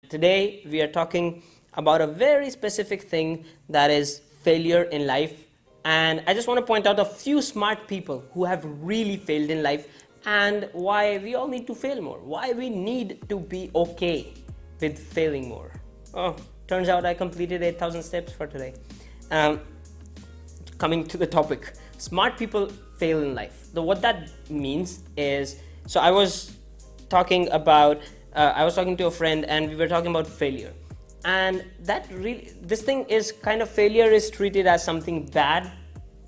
Today we are talking about a very specific thing, that is failure in life. And I just want to point out a few smart people who have really failed in life and why we all need to fail more, why we need to be okay with failing more. Oh, turns out I completed 8,000 steps for today. Coming to the topic, smart people fail in life. What that means is, so I was talking to a friend and we were talking about failure. And this thing is kind of, failure is treated as something bad,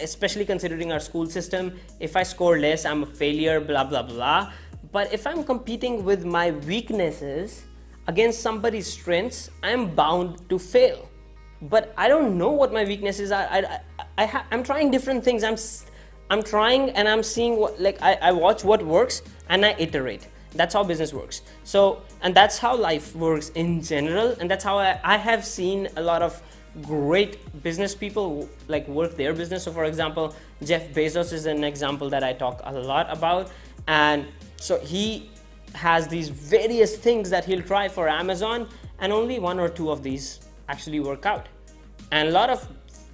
especially considering our school system. If I score less, I'm a failure, blah, blah, blah. But if I'm competing with my weaknesses against somebody's strengths, I'm bound to fail. But I don't know what my weaknesses are. I'm trying different things. I'm trying and I'm seeing I watch what works and I iterate. That's how business works. So, and that's how life works in general. And that's how I have seen a lot of great business people work their business. So for example, Jeff Bezos is an example that I talk a lot about. And so he has these various things that he'll try for Amazon, and only one or two of these actually work out. And a lot of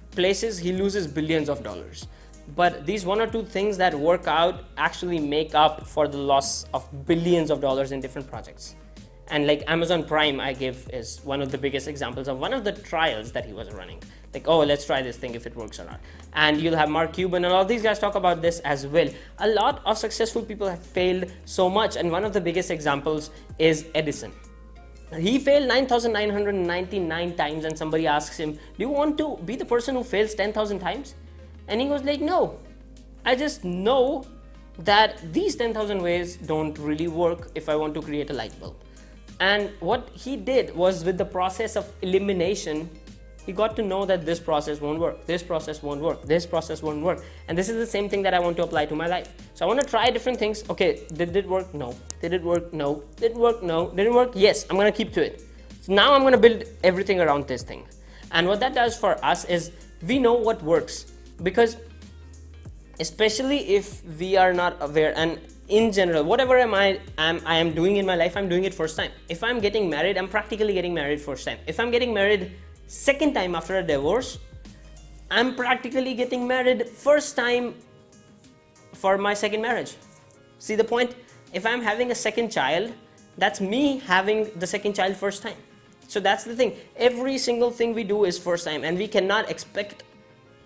places he loses billions of dollars. But these one or two things that work out actually make up for the loss of billions of dollars in different projects. And like Amazon Prime, I give is one of the biggest examples of one of the trials that he was running. Oh, let's try this thing if it works or not. And you'll have Mark Cuban and all these guys talk about this as well. A lot of successful people have failed so much. And one of the biggest examples is Edison. He failed 9,999 times, and somebody asks him, do you want to be the person who fails 10,000 times? And he goes no, I just know that these 10,000 ways don't really work if I want to create a light bulb. And what he did was, with the process of elimination, he got to know that this process won't work, this process won't work, this process won't work. And this is the same thing that I want to apply to my life. So I want to try different things. Okay, did it work? No. Did it work? No. Did it work? No. Did it work? Yes. I'm going to keep to it. So now I'm going to build everything around this thing. And what that does for us is, we know what works. Because especially if we are not aware, and in general, whatever I am doing in my life, I'm doing it first time. If I'm getting married, I'm practically getting married first time. If I'm getting married second time after a divorce, I'm practically getting married first time for my second marriage. See the point? If I'm having a second child, that's me having the second child first time. So that's the thing. Every single thing we do is first time, and we cannot expect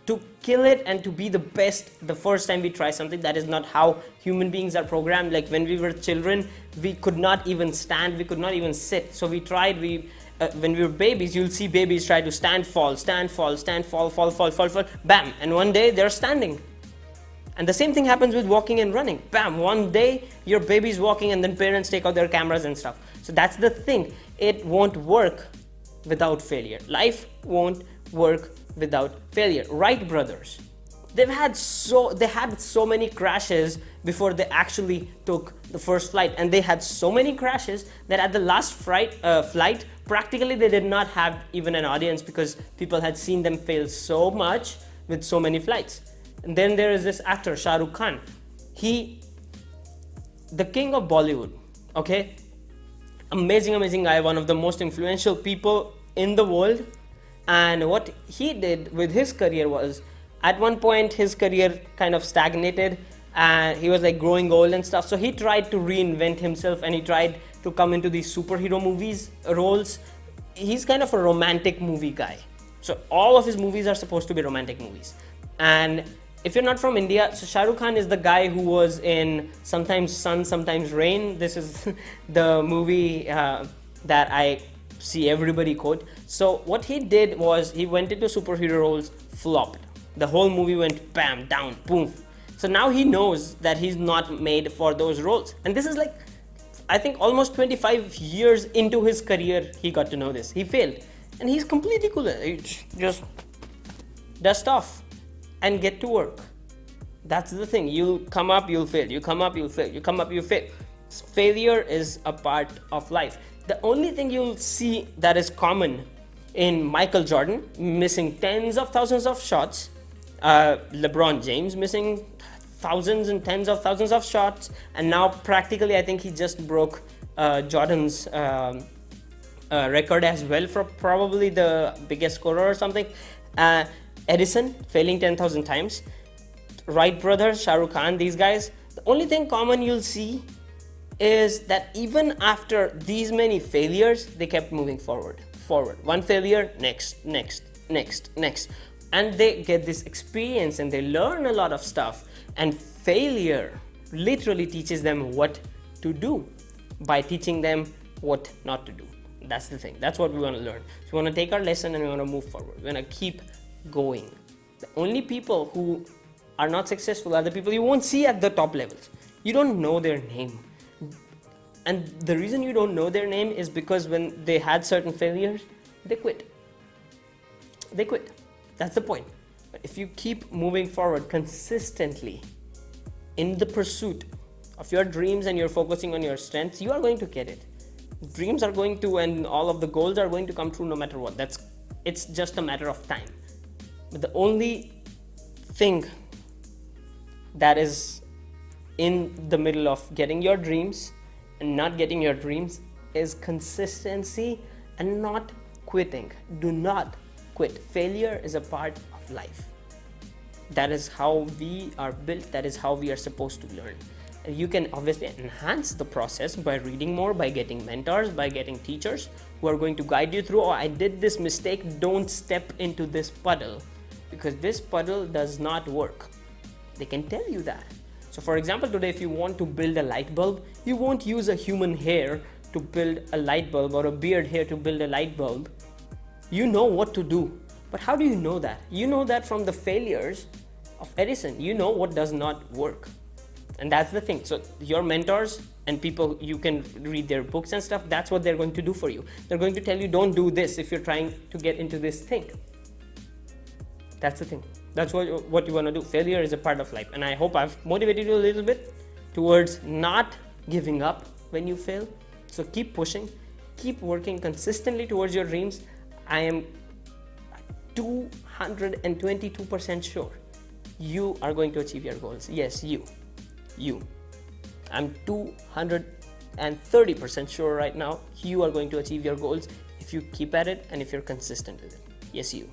to kill it and to be the best the first time we try something. That is not how human beings are programmed. Like when we were children, we could not even stand, we could not even sit. So we tried, when we were babies, you'll see babies try to stand, fall, stand, fall, stand, fall, fall, fall, fall, fall, bam. And one day they're standing. And the same thing happens with walking and running. Bam, one day your baby's walking and then parents take out their cameras and stuff. So that's the thing. It won't work without failure. Life won't work without failure. Wright brothers, they had so many crashes before they actually took the first flight, and they had so many crashes that at the last flight practically they did not have even an audience, because people had seen them fail so much with so many flights. And then there is this actor Shah Rukh Khan, the king of Bollywood, okay, amazing guy, one of the most influential people in the world. And what he did with his career was, at one point his career kind of stagnated and he was growing old and stuff. So he tried to reinvent himself and he tried to come into these superhero movies roles. He's kind of a romantic movie guy. So all of his movies are supposed to be romantic movies. And if you're not from India, so Shah Rukh Khan is the guy who was in Sometimes Sun, Sometimes Rain. This is the movie that I see everybody quote. So what he did was, he went into superhero roles, flopped. The whole movie went bam, down, boom. So now he knows that he's not made for those roles. And this is I think almost 25 years into his career, he got to know this. He failed. And he's completely cool. He just dust off and get to work. That's the thing. You'll come up, you'll fail. You come up, you'll fail. You come up, you fail. Failure is a part of life. The only thing you'll see that is common in Michael Jordan, missing tens of thousands of shots, LeBron James missing thousands and tens of thousands of shots, and now practically I think he just broke Jordan's record as well for probably the biggest scorer or something. Edison failing 10,000 times. Wright brothers, Shah Rukh Khan, these guys. The only thing common you'll see is that even after these many failures, they kept moving forward. One failure, next. And they get this experience and they learn a lot of stuff. And failure literally teaches them what to do by teaching them what not to do. That's the thing. That's what we want to learn. So we want to take our lesson and we want to move forward. We want to keep going. The only people who are not successful are the people you won't see at the top levels. You don't know their name. And the reason you don't know their name is because when they had certain failures, they quit. That's the point. But if you keep moving forward consistently in the pursuit of your dreams and you're focusing on your strengths, you are going to get it. Dreams are going to, and all of the goals are going to come true no matter what. It's just a matter of time. But the only thing that is in the middle of getting your dreams and not getting your dreams is consistency and not quitting. Do not quit. Failure is a part of life. That is how we are built. That is how we are supposed to learn. And you can obviously enhance the process by reading more, by getting mentors, by getting teachers who are going to guide you through, oh, I did this mistake, don't step into this puddle because this puddle does not work. They can tell you that. So for example, today if you want to build a light bulb, you won't use a human hair to build a light bulb or a beard hair to build a light bulb. You know what to do. But how do you know that? You know that from the failures of Edison. You know what does not work. And that's the thing. So your mentors and people, you can read their books and stuff, that's what they're going to do for you. They're going to tell you, don't do this if you're trying to get into this thing. That's the thing. That's what you want to do. Failure is a part of life. And I hope I've motivated you a little bit towards not giving up when you fail. So keep pushing, keep working consistently towards your dreams. I am 222% sure you are going to achieve your goals. Yes, you. I'm 230% sure right now you are going to achieve your goals if you keep at it and if you're consistent with it. Yes, you.